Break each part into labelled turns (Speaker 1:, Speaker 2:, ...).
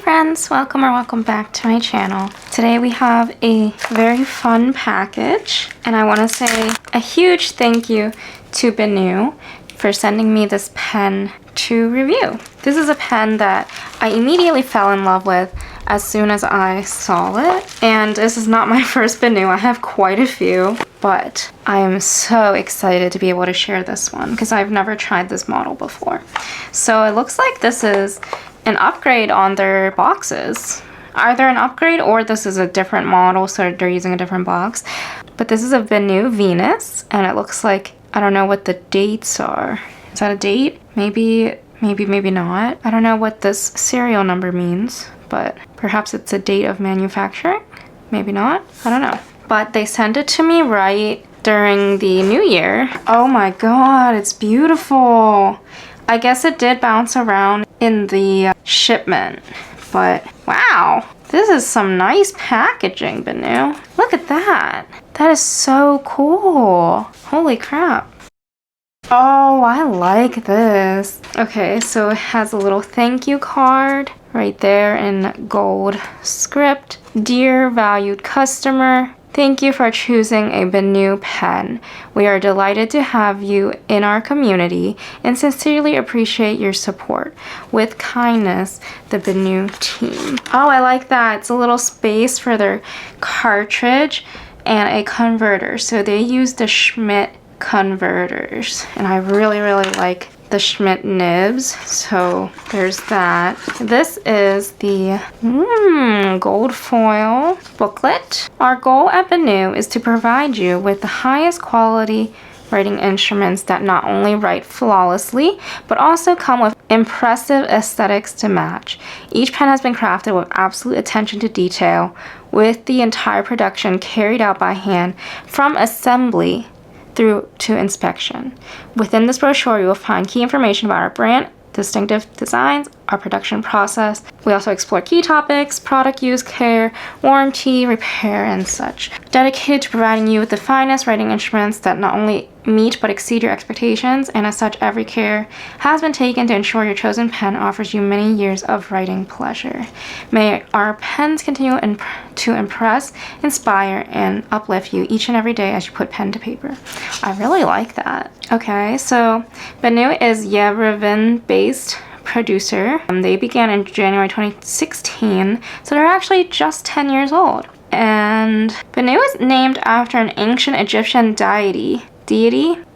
Speaker 1: friends, welcome back to my channel. Today we have a very fun package, and I want to say a huge thank you to Benu for sending me this pen to review. This is a pen that I immediately fell in love with as soon as I saw it, and this is not my first Benu. I have quite a few, but I am so excited to be able to share this one because I've never tried this model before. So it looks like this is an upgrade on their boxes. Either an upgrade or this is a different model, so they're using a different box. But this is a Benu Venus, and it looks like, I don't know what the dates are. Is that a date? Maybe not. I don't know what this serial number means, but perhaps it's a date of manufacturing? Maybe not. I don't know. But they sent it to me right during the new year. Oh my god, it's beautiful. I guess it did bounce around in the shipment, but wow, this is some nice packaging, Benu. Look at that. That is so cool. Holy crap. Oh, I like this. Okay, so it has a little thank you card right there in gold script. Dear valued customer, thank you for choosing a Benu pen. We are delighted to have you in our community and sincerely appreciate your support. With kindness, the Benu team. Oh, I like that. It's a little space for their cartridge and a converter. So they use the Schmidt converters, and I really like the Schmidt nibs, so there's that. This is the gold foil booklet. Our goal at Benu is to provide you with the highest quality writing instruments that not only write flawlessly, but also come with impressive aesthetics to match. Each pen has been crafted with absolute attention to detail, with the entire production carried out by hand from assembly through to inspection. Within this brochure, you will find key information about our brand, distinctive designs, our production process. We also explore key topics, product use, care, warranty, repair, and such. Dedicated to providing you with the finest writing instruments that not only meet but exceed your expectations, and as such, every care has been taken to ensure your chosen pen offers you many years of writing pleasure. May our pens continue to impress, inspire, and uplift you each and every day as you put pen to paper. I really like that. Okay, so Benu is Yerevan-based producer. They began in January 2016, so they're actually just 10 years old. And Benu is named after an ancient Egyptian deity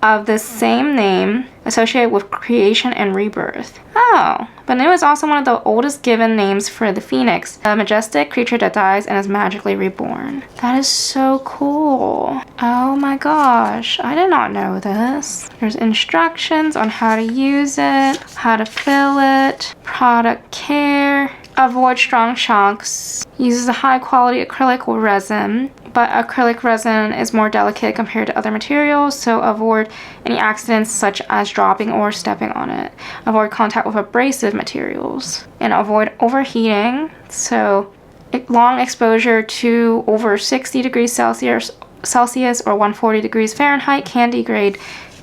Speaker 1: of the same name associated with creation and rebirth. Oh, Benu is also one of the oldest given names for the phoenix, a majestic creature that dies and is magically reborn. That is so cool. Oh my gosh, I did not know this. There's instructions on how to use it, how to fill it, product care. Avoid strong shocks. Uses a high quality acrylic resin, but acrylic resin is more delicate compared to other materials, so avoid any accidents such as dropping or stepping on it. Avoid contact with abrasive materials and avoid overheating. So long exposure to over 60 degrees Celsius or 140 degrees Fahrenheit can degrade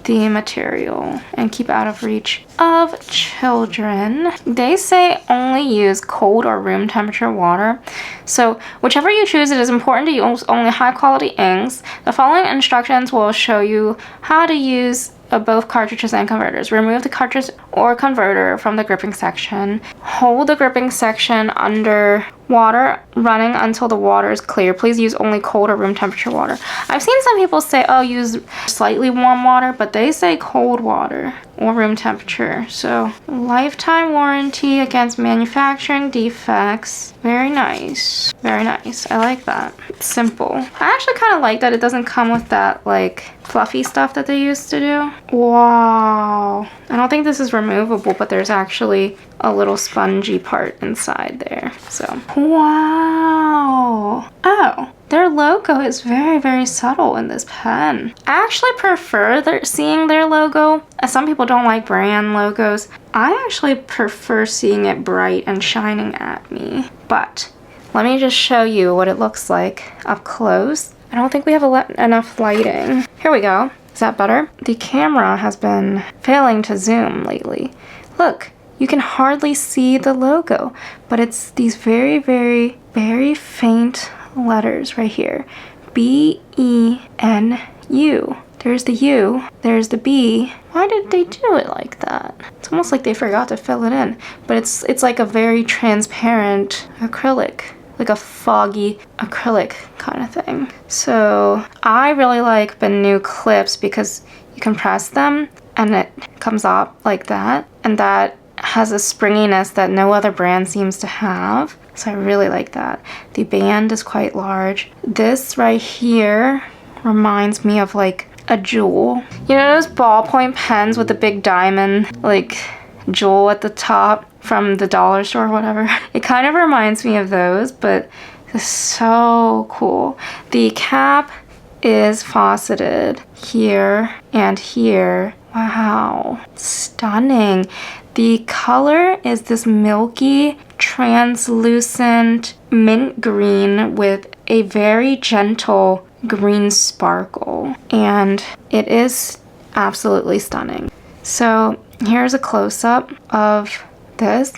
Speaker 1: the material and keep out of reach of children. They say only use cold or room temperature water. So whichever you choose, it is important to use only high quality inks. The following instructions will show you how to use both cartridges and converters. Remove the cartridge or converter from the gripping section. Hold the gripping section under water running until the water is clear. Please use only cold or room temperature water. I've seen some people say, oh, use slightly warm water, but they say cold water or room temperature. So lifetime warranty against manufacturing defects. Very nice. Very nice. I like that. It's simple. I actually kind of like that it doesn't come with that like fluffy stuff that they used to do. Wow. I don't think this is removable, but there's actually a little spongy part inside there. So, wow. Oh, their logo is very subtle in this pen. I actually prefer seeing their logo. Some people don't like brand logos. I actually prefer seeing it bright and shining at me. But let me just show you what it looks like up close. I don't think we have enough lighting. Here we go. Is that better? The camera has been failing to zoom lately. Look, you can hardly see the logo, but it's these very, very, very faint letters right here. B-E-N-U. There's the U, there's the B. Why did they do it like that? It's almost like they forgot to fill it in, but it's like a very transparent acrylic, like a foggy acrylic kind of thing. So I really like Benu clips because you can press them and it comes off like that, and that has a springiness that no other brand seems to have. So I really like that. The band is quite large. This right here reminds me of like a jewel. You know those ballpoint pens with the big diamond like jewel at the top from the dollar store or whatever? It kind of reminds me of those, but it's so cool. The cap is faceted here and here. Wow, stunning. The color is this milky, translucent mint green with a very gentle green sparkle, and it is absolutely stunning. So here's a close-up of this.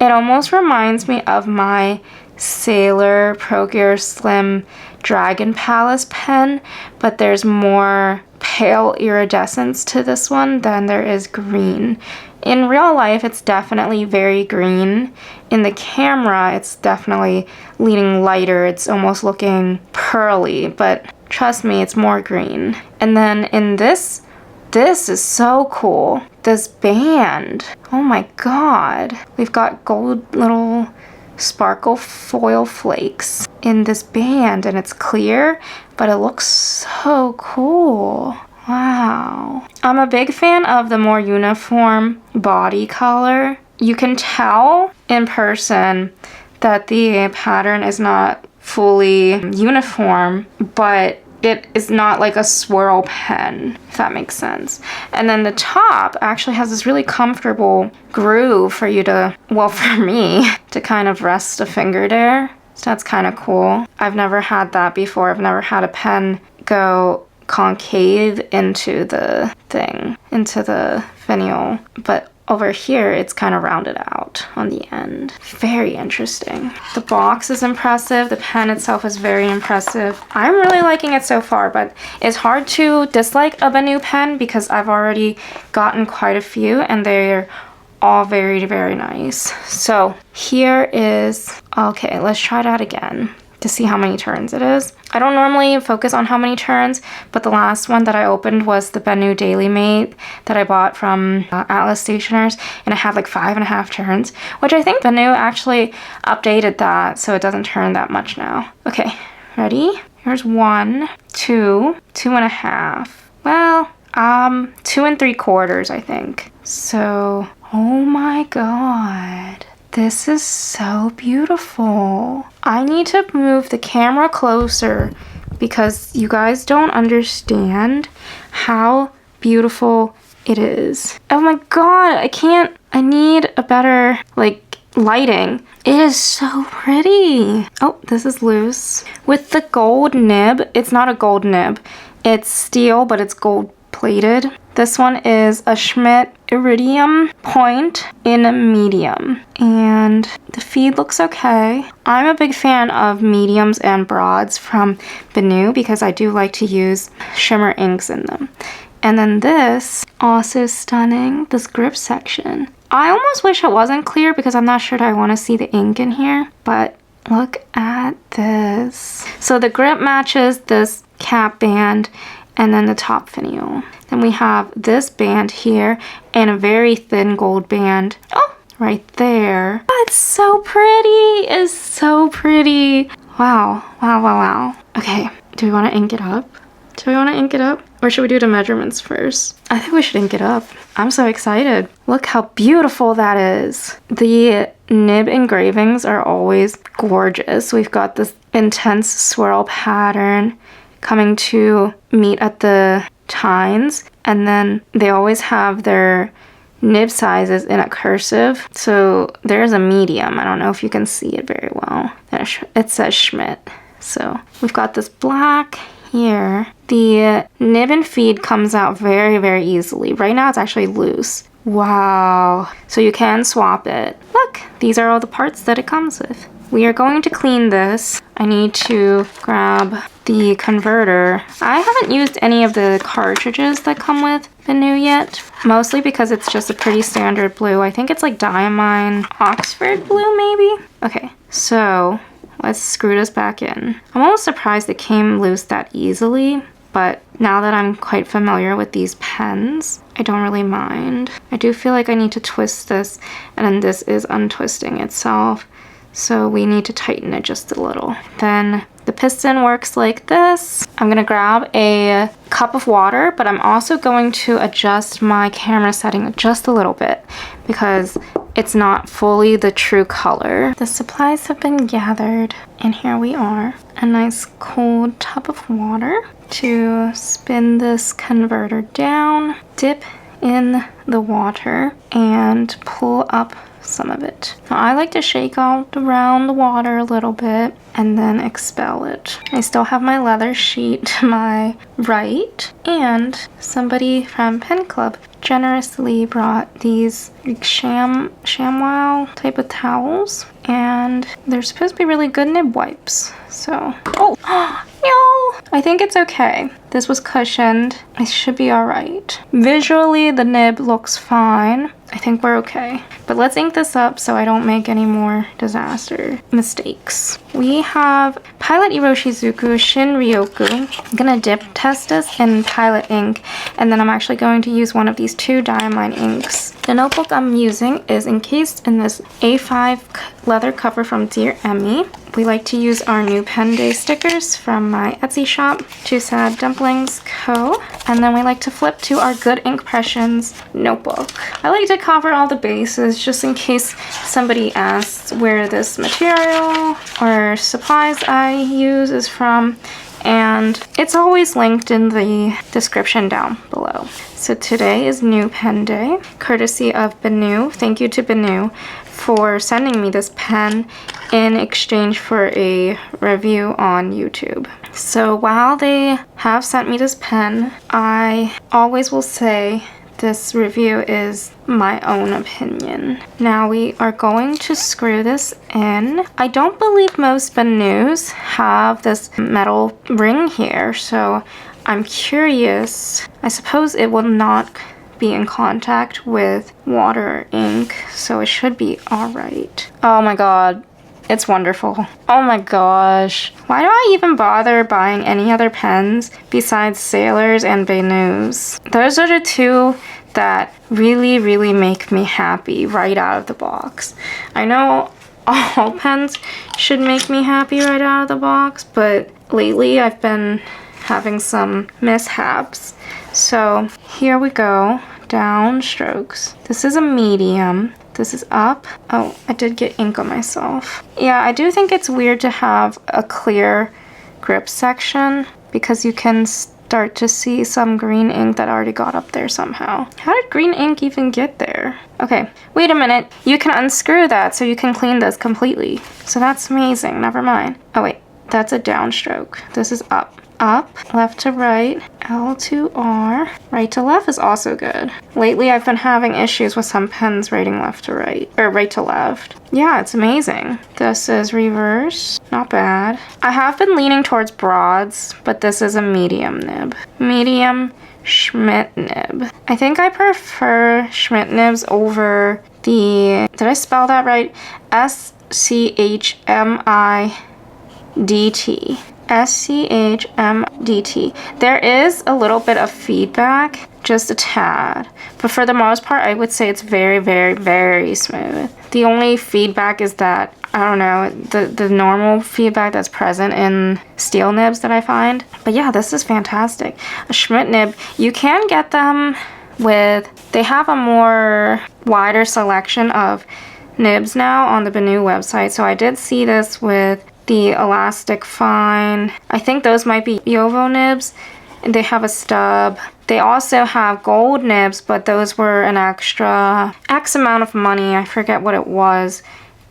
Speaker 1: It almost reminds me of my Sailor Procure Slim Dragon Palace pen, but there's more pale iridescence to this one than there is green. In real life, it's definitely very green. In the camera, it's definitely leaning lighter. It's almost looking pearly, but trust me, it's more green. And then in this is so cool. This band. Oh my god. We've got gold little sparkle foil flakes in this band, and it's clear, but it looks so cool. Wow. I'm a big fan of the more uniform body color. You can tell in person that the pattern is not fully uniform, but it is not like a swirl pen, if that makes sense. And then the top actually has this really comfortable groove for you to, well, for me, to kind of rest a finger there. So that's kind of cool. I've never had that before. I've never had a pen go concave into the thing, into the finial, but over here it's kind of rounded out on the end. Very interesting. The box is impressive. The pen itself is very impressive. I'm really liking it so far, but it's hard to dislike a Benu pen because I've already gotten quite a few and they're all very, very nice. So here is, okay, let's try that again to see how many turns it is. I don't normally focus on how many turns, but the last one that I opened was the Benu Daily Mate that I bought from Atlas Stationers, and it had like 5.5 turns, which I think Benu actually updated that so it doesn't turn that much now. Okay, ready? Here's 1, 2, 2.5. Well, 2 3/4, I think. So, oh my god. This is so beautiful. I need to move the camera closer because you guys don't understand how beautiful it is. Oh my god, I need a better, like, lighting. It is so pretty. Oh, this is loose. With the gold nib, it's not a gold nib. It's steel, but it's gold plated. This one is a Schmidt Iridium point in medium, and the feed looks okay. I'm a big fan of mediums and broads from Benu because I do like to use shimmer inks in them. And then this, also stunning, this grip section. I almost wish it wasn't clear because I'm not sure that I want to see the ink in here, but look at this. So the grip matches this cap band and then the top finial. Then we have this band here and a very thin gold band. Oh, right there. Oh, it's so pretty. It's so pretty. Wow, wow, wow, wow. Okay, do we want to ink it up? Do we want to ink it up? Or should we do the measurements first? I think we should ink it up. I'm so excited. Look how beautiful that is. The nib engravings are always gorgeous. We've got this intense swirl pattern coming to meet at the tines, and then they always have their nib sizes in a cursive. So there's a medium. I don't know if you can see it very well. It says Schmidt. So we've got this black here. The nib and feed comes out very, very easily. Right now it's actually loose, Wow. So you can swap it. Look, these are all the parts that it comes with. We are going to clean this. I need to grab the converter. I haven't used any of the cartridges that come with Benu yet, mostly because it's just a pretty standard blue. I think it's like Diamine Oxford blue maybe? Okay, so let's screw this back in. I'm almost surprised it came loose that easily, but now that I'm quite familiar with these pens, I don't really mind. I do feel like I need to twist this, and then this is untwisting itself. So we need to tighten it just a little. Then the piston works like this. I'm gonna grab a cup of water, but I'm also going to adjust my camera setting just a little bit because it's not fully the true color. The supplies have been gathered, and here we are. A nice cold tub of water to spin this converter down, dip in the water, and pull up some of it. Now I like to shake out around the water a little bit and then expel it. I still have my leather sheet to my right, and somebody from Pen Club generously brought these ShamWow type of towels, and they're supposed to be really good nib wipes. So, oh, no, I think it's okay. This was cushioned. It should be all right. Visually, the nib looks fine. I think we're okay. But let's ink this up so I don't make any more disaster mistakes. We have Pilot Iroshizuku Shin Ryoku. I'm gonna dip test this in Pilot ink, and then I'm actually going to use one of these two Diamine inks. The notebook I'm using is encased in this A5 leather cover from Dear Emmy. We like to use our new Pen Day stickers from my Etsy shop, Two Sad Dumplings Co. And then we like to flip to our Good Inkpressions notebook. I like to cover all the bases just in case somebody asks where this material or supplies I use is from, and it's always linked in the description down below. So today is New Pen Day, courtesy of Benu. Thank you to Benu for sending me this pen in exchange for a review on YouTube. So while they have sent me this pen, I always will say this review is my own opinion. Now we are going to screw this in. I don't believe most Benus have this metal ring here, so I'm curious. I suppose it will not be in contact with water or ink, so it should be all right. Oh my god, it's wonderful. Oh my gosh. Why do I even bother buying any other pens besides Sailors and Benus? Those are the two that really make me happy right out of the box. I know all pens should make me happy right out of the box, but lately I've been having some mishaps. So here we go, down strokes. This is a medium. This is up. Oh, I did get ink on myself. Yeah, I do think it's weird to have a clear grip section because you can start to see some green ink that already got up there somehow. How did green ink even get there? Okay, wait a minute. You can unscrew that so you can clean this completely. So that's amazing. Never mind. Oh wait, that's a downstroke. This is up. Up, left to right, L to R. Right to left is also good. Lately, I've been having issues with some pens writing left to right, or right to left. Yeah, it's amazing. This is reverse, not bad. I have been leaning towards broads, but this is a medium nib. Medium Schmidt nib. I think I prefer Schmidt nibs over the, did I spell that right? SCHMIDT. SCHMDT. There is a little bit of feedback, just a tad, but for the most part I would say it's very smooth. The only feedback is that, I don't know, the normal feedback that's present in steel nibs that I find. But yeah, this is fantastic. A Schmidt nib, you can get them with, they have a more wider selection of nibs now on the Benu website, so I did see this with the elastic fine. I think those might be Yovo nibs. They have a stub. They also have gold nibs, but those were an extra X amount of money. I forget what it was.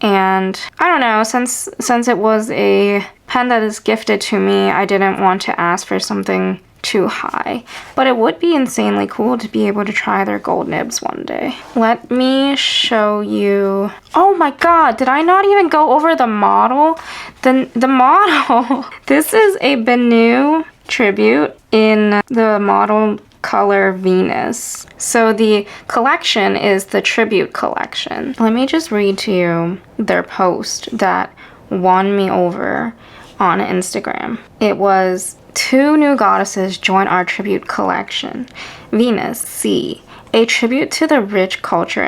Speaker 1: And I don't know, since it was a pen that is gifted to me, I didn't want to ask for something too high. But it would be insanely cool to be able to try their gold nibs one day. Let me show you. Oh my god, did I not even go over the model? The model. This is a Benu tribute in the model color Venus. So the collection is the tribute collection. Let me just read to you their post that won me over on Instagram. It was, 2 new goddesses join our tribute collection. Venus, C, a tribute to the rich culture,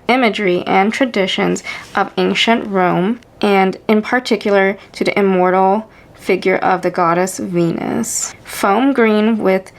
Speaker 1: imagery, and traditions of ancient Rome, and in particular to the immortal figure of the goddess Venus. Foam green with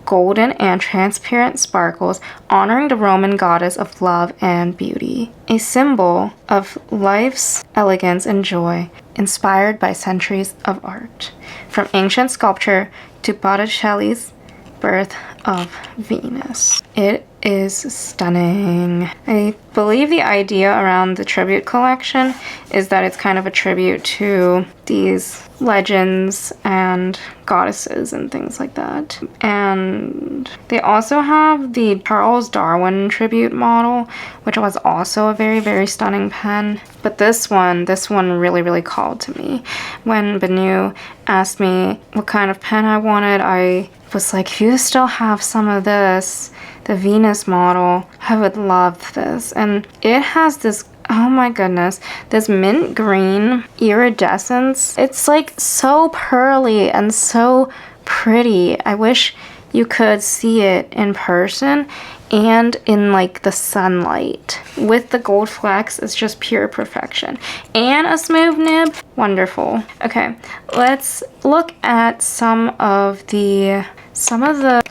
Speaker 1: golden and transparent sparkles, honoring the Roman goddess of love and beauty. A symbol of life's elegance and joy, inspired by centuries of art. From ancient sculpture to Botticelli's Birth of Venus. It is stunning. I believe the idea around the tribute collection is that it's kind of a tribute to these legends and goddesses and things like that. And they also have the Charles Darwin tribute model, which was also a very, very stunning pen. But this one really called to me. When Benu asked me what kind of pen I wanted, I was like, if you still have some of this, the Venus model, I would love this. And it has this, oh my goodness, this mint green iridescence. It's like so pearly and so pretty. I wish you could see it in person and in like the sunlight. With the gold flecks, it's just pure perfection. And a smooth nib, wonderful. Okay, let's look at some of the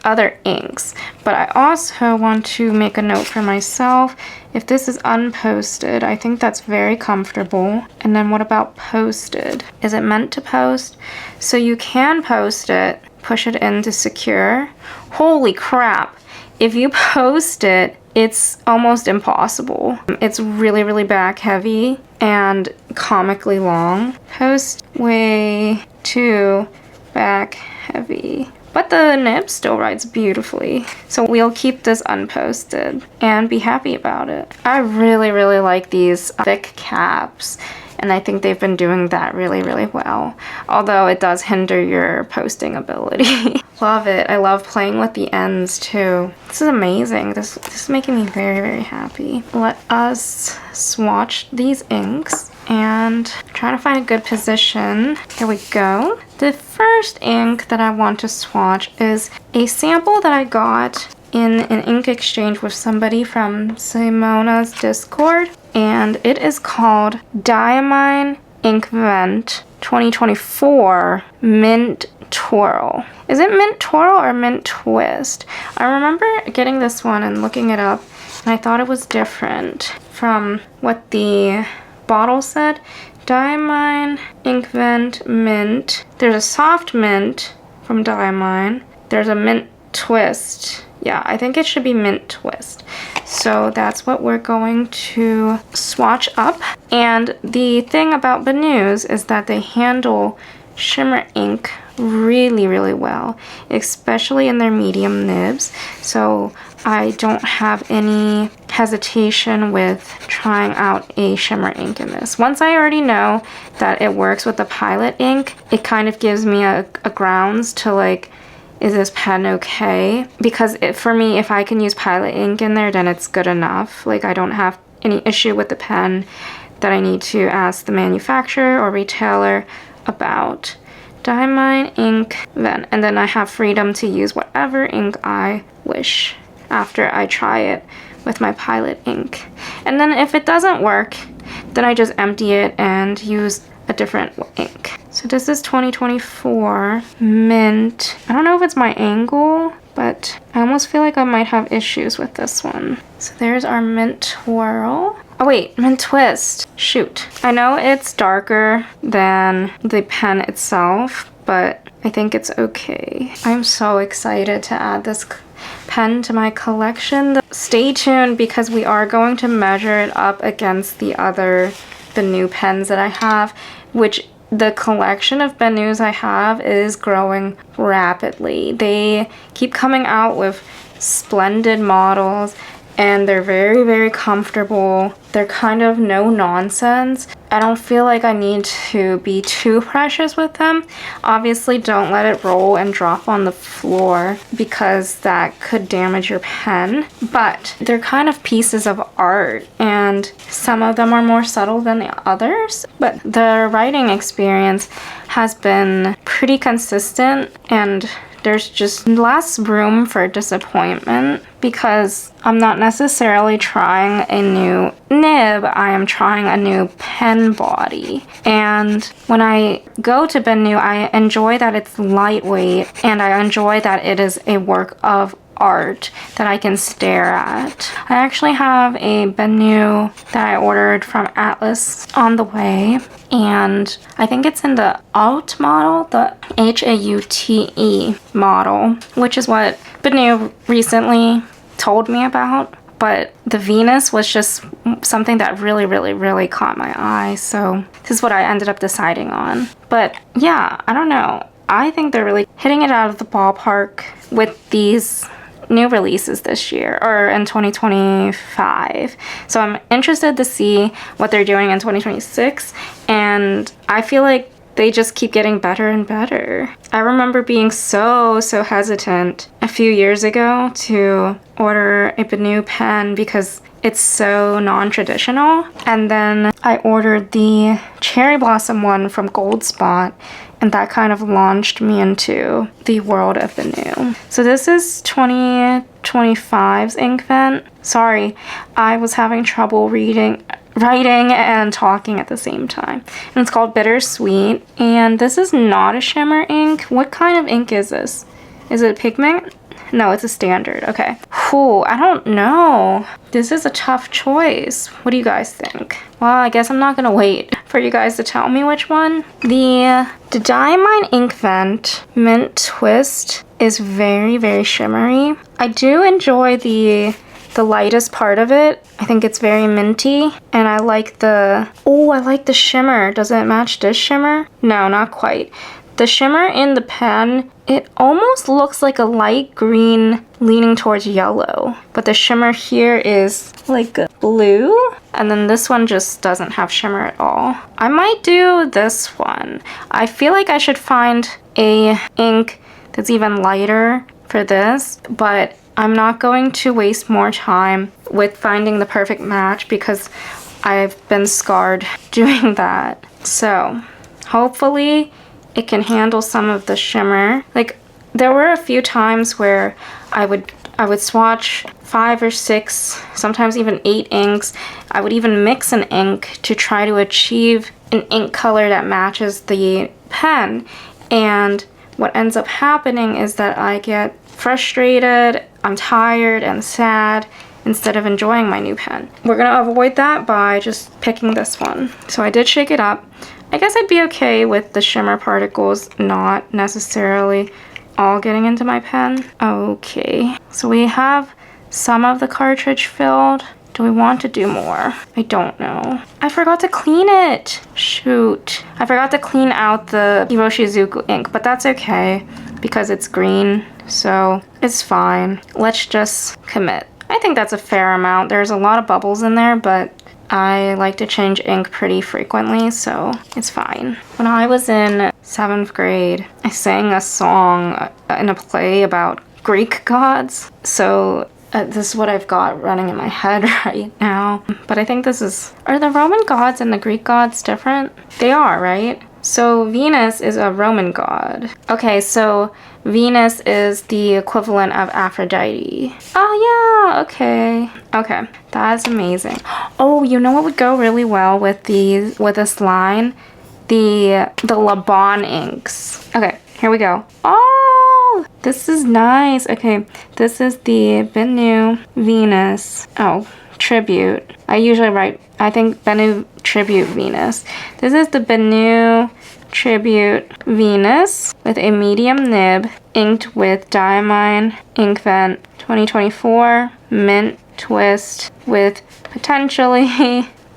Speaker 1: other inks, but I also want to make a note for myself. If this is unposted, I think that's very comfortable. And then what about posted? Is it meant to post? So you can post it, push it in to secure. Holy crap! If you post it, it's almost impossible. It's really back heavy and comically long. Post way too back heavy. But the nib still writes beautifully. So we'll keep this unposted and be happy about it. I really like these thick caps. And I think they've been doing that really well. Although it does hinder your posting ability. Love it. I love playing with the ends too. This is amazing. This is making me very happy. Let us swatch these inks and try to find a good position. Here we go. The first ink that I want to swatch is a sample that I got in an ink exchange with somebody from Simona's Discord. And it is called Diamine Ink Vent 2024 Mint Twirl. Is it Mint Twirl or Mint Twist? I remember getting this one and looking it up, and I thought it was different from what the bottle said. Diamine Ink Vent Mint. There's a soft mint from Diamine. There's a mint twist. Yeah, I think it should be mint twist. So that's what we're going to swatch up. And the thing about Benu's is that they handle shimmer ink really well, especially in their medium nibs. So I don't have any hesitation with trying out a shimmer ink in this. Once I already know that it works with the Pilot ink, it kind of gives me a grounds to like, is this pen okay? Because for me, if I can use Pilot ink in there, then it's good enough. Like, I don't have any issue with the pen that I need to ask the manufacturer or retailer about. Diamine Ink Vent. And then I have freedom to use whatever ink I wish after I try it with my Pilot ink. And then if it doesn't work, then I just empty it and use a different ink. So this is 2024 Mint. I don't know if it's my angle, but I almost feel like I might have issues with this one. So there's our Mint Twirl. Oh wait, Mint Twist. Shoot. I know it's darker than the pen itself, but I think it's okay. I'm so excited to add this pen to my collection. Stay tuned because we are going to measure it up against the new pens that I have, which the collection of Benus I have is growing rapidly. They keep coming out with splendid models, and they're very, very comfortable. They're kind of no nonsense. I don't feel like I need to be too precious with them. Obviously, don't let it roll and drop on the floor because that could damage your pen. But they're kind of pieces of art, and some of them are more subtle than the others. But the writing experience has been pretty consistent, and there's just less room for disappointment because I'm not necessarily trying a new nib, I am trying a new pen body. And when I go to Benu, I enjoy that it's lightweight, and I enjoy that it is a work of art that I can stare at. I actually have a Benu that I ordered from Atlas on the way, and I think it's in the Haute model, the Haute model, which is what Benu recently told me about. But the Venus was just something that really caught my eye, so this is what I ended up deciding on. But yeah, I don't know. I think they're really hitting it out of the ballpark with these new releases this year, or in 2025. So I'm interested to see what they're doing in 2026, and I feel like they just keep getting better and better. I remember being so hesitant a few years ago to order a Benu pen because it's so non-traditional. And then I ordered the Cherry Blossom one from Gold Spot, and that kind of launched me into the world of Benu. So this is 2025's ink vent. Sorry, I was having trouble writing and talking at the same time. And it's called Bittersweet, and this is not a shimmer ink. What kind of ink is this? Is it pigment? No, it's a standard. Okay. Whew, I don't know. This is a tough choice. What do you guys think? Well, I guess I'm not gonna wait for you guys to tell me which one. The Diamine ink vent mint twist is very shimmery. I do enjoy the lightest part of it. I think it's very minty, and I like the shimmer. Does it match this shimmer? No, not quite. The shimmer in the pen, it almost looks like a light green leaning towards yellow, but the shimmer here is like blue, and then this one just doesn't have shimmer at all. I might do this one. I feel like I should find a ink that's even lighter for this, but I'm not going to waste more time with finding the perfect match because I've been scarred doing that. So hopefully it can handle some of the shimmer. Like, there were a few times where I would swatch 5 or 6, sometimes even 8 inks. I would even mix an ink to try to achieve an ink color that matches the pen. And what ends up happening is that I get frustrated, I'm tired and sad, instead of enjoying my new pen. We're gonna avoid that by just picking this one. So I did shake it up. I guess I'd be okay with the shimmer particles not necessarily all getting into my pen. Okay, so we have some of the cartridge filled. Do we want to do more? I don't know. I forgot to clean it. Shoot. I forgot to clean out the Hiroshizuku ink, but that's okay because it's green, so it's fine. Let's just commit. I think that's a fair amount. There's a lot of bubbles in there, but I like to change ink pretty frequently, so it's fine. When I was in 7th grade, I sang a song in a play about Greek gods. So this is what I've got running in my head right now. But I think this is... Are the Roman gods and the Greek gods different? They are, right? So Venus is a Roman god. Okay, so Venus is the equivalent of Aphrodite. Oh yeah, okay. Okay, that's amazing. Oh, you know what would go really well with this line? The Laban inks. Okay, here we go. Oh, this is nice. Okay, this is the Benu Venus. Oh, Tribute. I usually write, I think, Benu Tribute Venus. This is the Benu Tribute Venus with a medium nib, inked with Diamine Ink Vent 2024 mint twist with potentially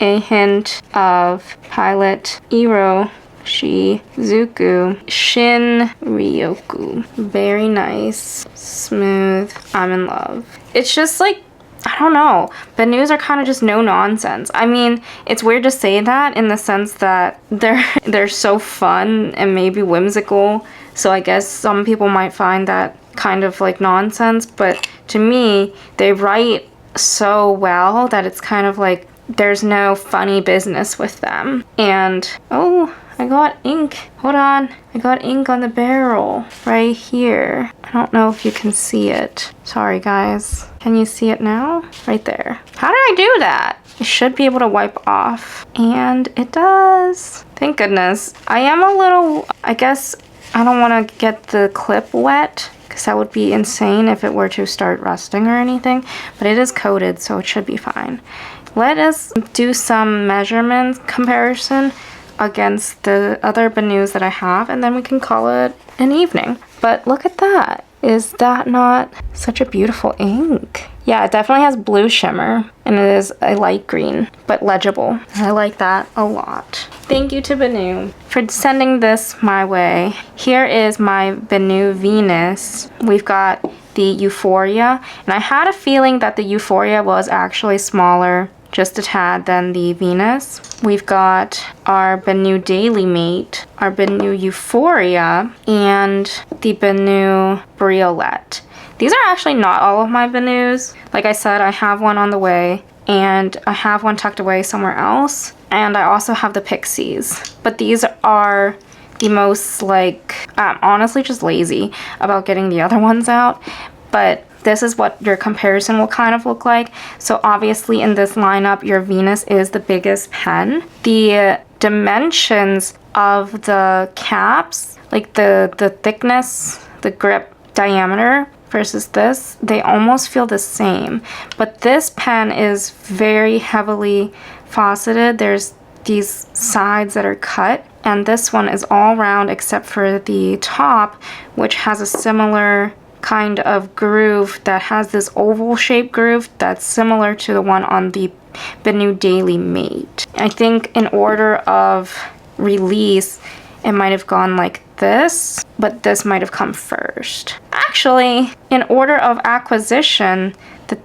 Speaker 1: a hint of Pilot Eero Shizuku Shin Ryoku. Very nice, smooth. I'm in love. It's just like, I don't know. Benus are kind of just no nonsense. I mean, it's weird to say that in the sense that they're so fun and maybe whimsical. So I guess some people might find that kind of like nonsense, but to me, they write so well that it's kind of like there's no funny business with them. And oh, I got ink. Hold on. I got ink on the barrel right here. I don't know if you can see it. Sorry, guys. Can you see it now? Right there. How did I do that? It should be able to wipe off. And it does. Thank goodness. I am a little, I guess I don't want to get the clip wet because that would be insane if it were to start rusting or anything. But it is coated, so it should be fine. Let us do some measurement comparison against the other Benus that I have, and then we can call it an evening. But look at that. Is that not such a beautiful ink? Yeah, it definitely has blue shimmer, and it is a light green, but legible. I like that a lot. Thank you to Benu for sending this my way. Here is my Benu Venus. We've got the Euphoria, and I had a feeling that the Euphoria was actually smaller, just a tad, than the Venus. We've got our Benu Daily Mate, our Benu Euphoria, and the Benu Briolette. These are actually not all of my Benus. Like I said, I have one on the way, and I have one tucked away somewhere else, and I also have the Pixies. But these are the most, like, I'm honestly just lazy about getting the other ones out, but this is what your comparison will kind of look like. So obviously in this lineup, your Venus is the biggest pen. The dimensions of the caps, like the thickness, the grip diameter versus this, they almost feel the same. But this pen is very heavily faceted. There's these sides that are cut, and this one is all round except for the top, which has a similar kind of groove that has this oval shaped groove that's similar to the one on the Benu Daily Mate. I think in order of release, it might have gone like this, but this might have come first. Actually, in order of acquisition,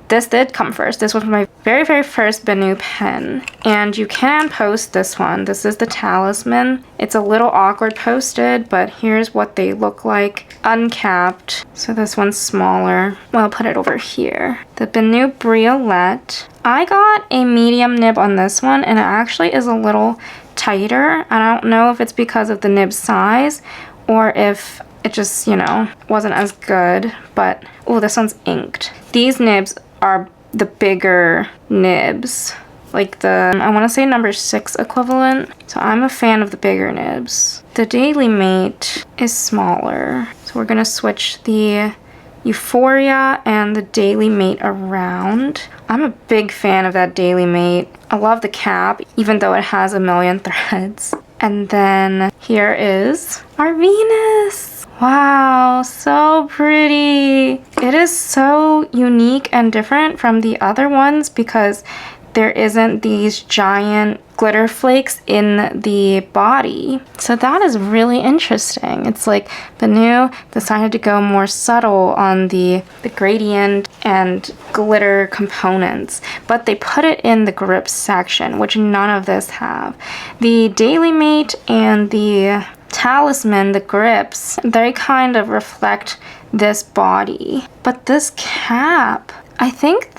Speaker 1: this did come first. This was my very, very first Benu pen. And you can post this one. This is the Talisman. It's a little awkward posted, but here's what they look like uncapped. So this one's smaller. Well, I'll put it over here. The Benu Briolette. I got a medium nib on this one, and it actually is a little tighter. I don't know if it's because of the nib size or if it just, you know, wasn't as good, but oh, this one's inked. These nibs are the bigger nibs, like the, I want to say number 6 equivalent. So I'm a fan of the bigger nibs. The Daily Mate is smaller. So we're gonna switch the Euphoria and the Daily Mate around. I'm a big fan of that Daily Mate. I love the cap, even though it has a million threads. And then here is our Venus. Wow, so pretty. It is so unique and different from the other ones because there isn't these giant glitter flakes in the body. So that is really interesting. It's like Benu decided to go more subtle on the gradient and glitter components, but they put it in the grip section, which none of this have. The Daily Mate and the Talisman, the grips, they kind of reflect this body. But this cap, I think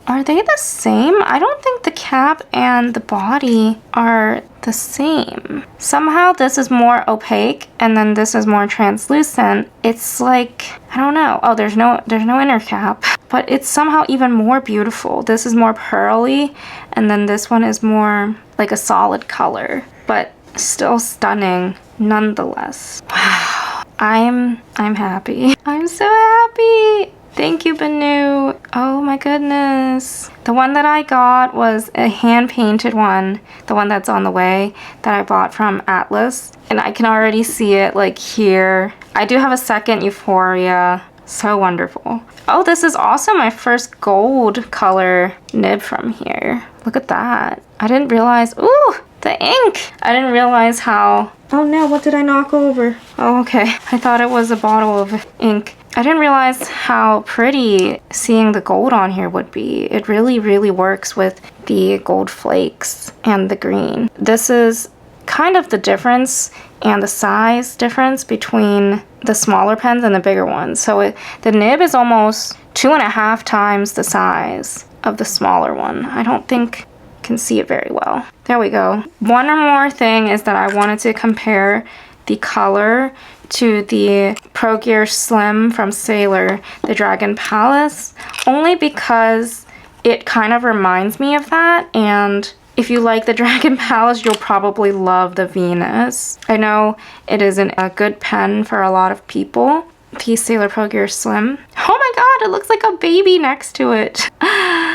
Speaker 1: are they the same? I don't think the cap and the body are the same. Somehow this is more opaque and then this is more translucent. It's like, I don't know. Oh, there's no inner cap, but it's somehow even more beautiful. This is more pearly and then this one is more like a solid color, but still stunning nonetheless. Wow. I'm happy. I'm so happy. Thank you, Benu. Oh my goodness. The one that I got was a hand-painted one, the one that's on the way that I bought from Atlas. And I can already see it like here. I do have a second Euphoria. So wonderful. Oh, this is also my first gold color nib from here. Look at that. I didn't realize, ooh, the ink. I didn't realize how... Oh no, what did I knock over? Oh, okay. I thought it was a bottle of ink. I didn't realize how pretty seeing the gold on here would be. It really, really works with the gold flakes and the green. This is kind of the difference and the size difference between the smaller pens and the bigger ones. So the nib is almost 2.5 times the size of the smaller one. I don't think you can see it very well. There we go. One more thing is that I wanted to compare the color to the Pro Gear Slim from Sailor, the Dragon Palace, only because it kind of reminds me of that, and if you like the Dragon Palace, you'll probably love the Venus. I know it isn't a good pen for a lot of people, the Sailor Pro Gear Slim. Oh my god, it looks like a baby next to it.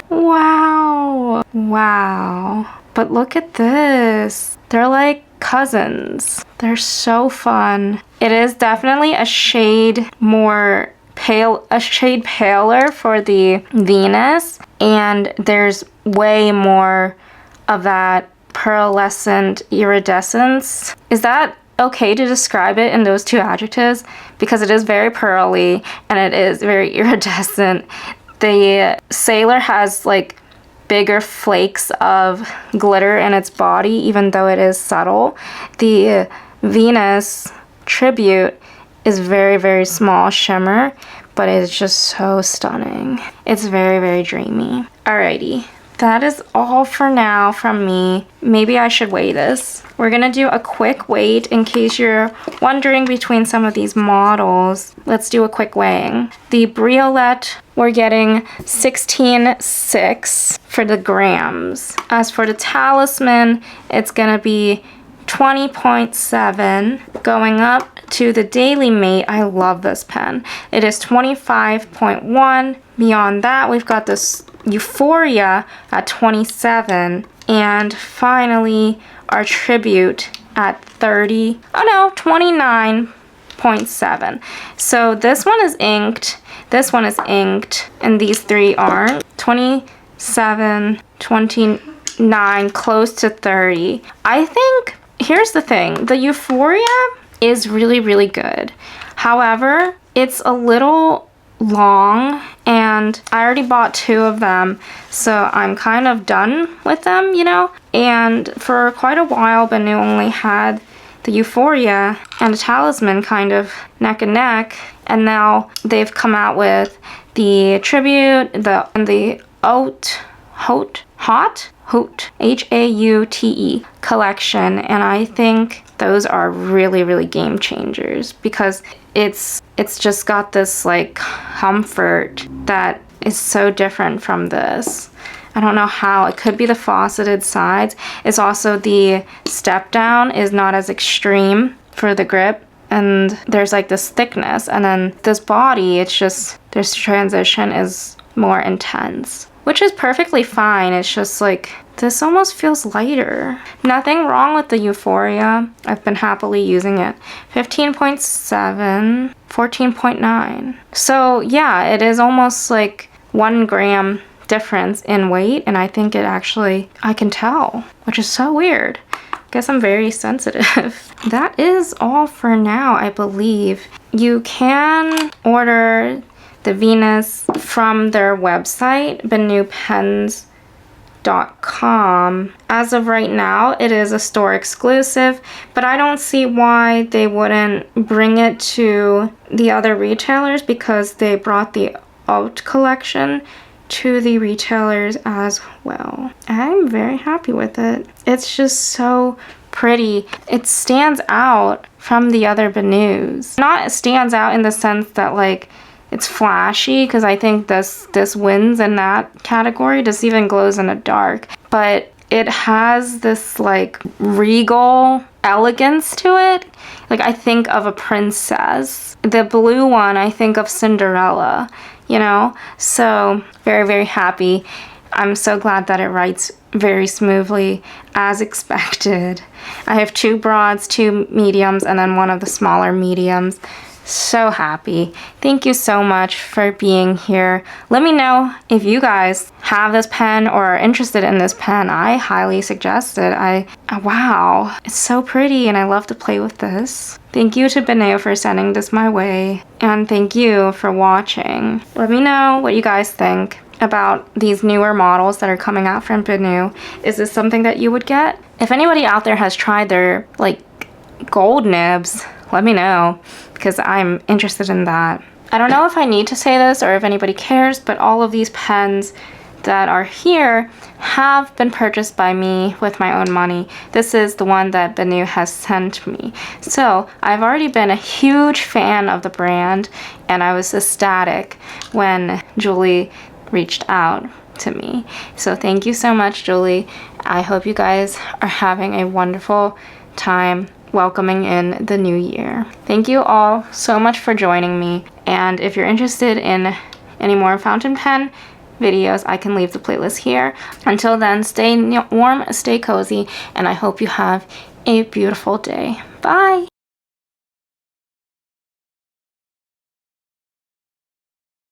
Speaker 1: Wow. Wow. But look at this. They're like cousins. They're so fun. It is definitely a shade more pale, a shade paler for the Venus, and there's way more of that pearlescent iridescence. Is that okay to describe it in those two adjectives? Because it is very pearly and it is very iridescent. The Sailor has like bigger flakes of glitter in its body, even though it is subtle. The Venus Tribute is very, very small shimmer, but it's just so stunning. It's very, very dreamy. Alrighty, that is all for now from me. Maybe I should weigh this. We're gonna do a quick weight in case you're wondering between some of these models. Let's do a quick weighing. The Briolette, we're getting 16.6 for the grams. As for the Talisman, it's gonna be 20.7. Going up to the Daily Mate, I love this pen. It is 25.1. Beyond that, we've got this Euphoria at 27. And finally, our Tribute at 29.7. So this one is inked, this one is inked, and these three aren't. 27, 29, close to 30. I think, here's the thing, the Euphoria is really, really good. However, it's a little long, and I already bought 2 of them, so I'm kind of done with them, you know? And for quite a while, Benu only had the Euphoria and the Talisman kind of neck and neck, and now they've come out with the Tribute, and the Haute, Haute collection, and I think those are really, really game changers because it's just got this like comfort that is so different from this. I don't know how. It could be the faceted sides. It's also the step down is not as extreme for the grip, and there's like this thickness, and then this body, it's just, this transition is more intense, which is perfectly fine. It's just like, this almost feels lighter. Nothing wrong with the Euphoria. I've been happily using it. 15.7, 14.9. So yeah, it is almost like 1 gram difference in weight, and I think it actually, I can tell, which is so weird. Guess I'm very sensitive. That is all for now, I believe. You can order the Venus from their website, BenuPens.com. As of right now, it is a store exclusive, but I don't see why they wouldn't bring it to the other retailers, because they brought the Haute collection to the retailers as well. I'm very happy with it. It's just so pretty. It stands out from the other Benus. Not stands out in the sense that like it's flashy, because I think this wins in that category. This even glows in the dark, but it has this like regal elegance to it. Like I think of a princess. The blue one, I think of Cinderella, you know? So very, very happy. I'm so glad that it writes very smoothly as expected. I have 2 broads, 2 mediums, and then one of the smaller mediums. so happy. Thank you so much for being here. Let me know if you guys have this pen or are interested in this pen. I highly suggest it. Wow, it's so pretty and I love to play with this. Thank you to Benu for sending this my way, and thank you for watching. Let me know what you guys think about these newer models that are coming out from Benu. Is this something that you would get? If anybody out there has tried their like gold nibs, let me know because I'm interested in that. I don't know if I need to say this or if anybody cares, but all of these pens that are here have been purchased by me with my own money. This is the one that Benu has sent me. So I've already been a huge fan of the brand, and I was ecstatic when Julie reached out to me. So thank you so much, Julie. I hope you guys are having a wonderful time welcoming in the new year. Thank you all so much for joining me, and if you're interested in any more fountain pen videos, I can leave the playlist here. Until then, stay warm, stay cozy, and I hope you have a beautiful day. Bye!